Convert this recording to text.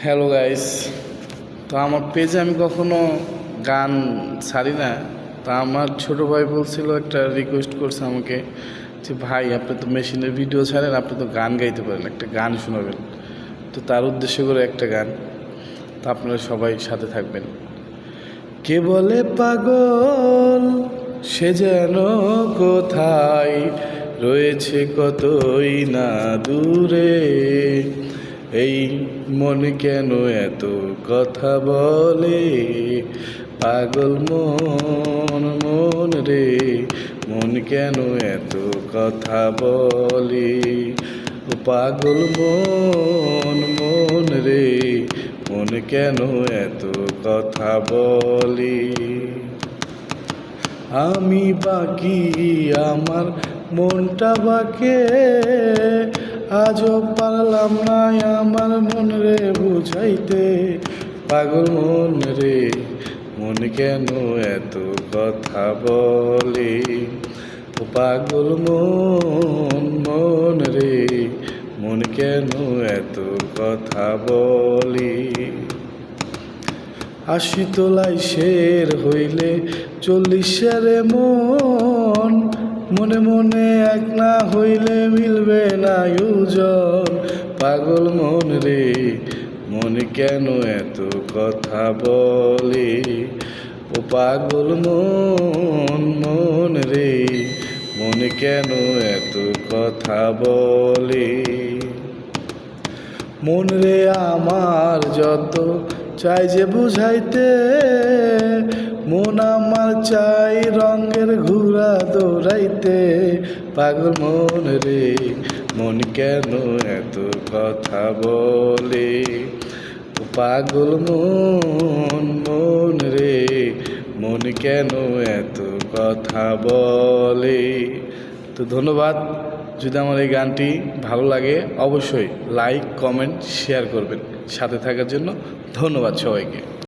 Hello guys. তো আমার পেজে আমি কখনো গান ছাড়ি না। তা আমার ছোট ভাই বলছিল, একটা রিকোয়েস্ট করছে আমাকে যে ভাই আপনি তো মেশিনের ভিডিও ছাড়েন, আপনি তো গান গাইতে পারেন, একটা গান শোনাবেন। তো তার উদ্দেশ্য করে একটা গান, তা আপনারা সবাই সাথে থাকবেন। কে বলে পাগল, সে যেন কোথায় রয়েছে কতই না দূরে। এই মন কেন এত কথা বলে, পাগল মন মন রে, মন কেন এত কথা বলে। ও পাগল মন মন রে, মন কেন এত কথা বলে। আমি বাকি আমার মনটা বাকে, আজও পারলাম না আমার মন রে বুঝাইতে। পাগল মন রে, মন কেন এত কথা বলে। ও পাগল মন মন রে, মন কেন এত কথা বলে। আশি তোলাই শের হইলে 40 মন, মনে মনে এক না হইলে মিলবে না ওজন। পাগল মন রে, মন কেন এত কথা বলে। ও পাগল মন মন রে, মন কেন এত কথা বলে। মন রে আমার যত চাই যে বুঝাইতে, মন আমার চাই রঙের ঘোড়া দৌড়াইতে। পাগল মন রে, মন কেন এত কথা বলে। পাগল মন মন রে, মন কেন এত কথা বলে। তো ধন্যবাদ। যদি আমার এই গানটি ভালো লাগে অবশ্যই লাইক কমেন্ট শেয়ার করবেন। সাথে থাকার জন্য ধন্যবাদ সবাইকে।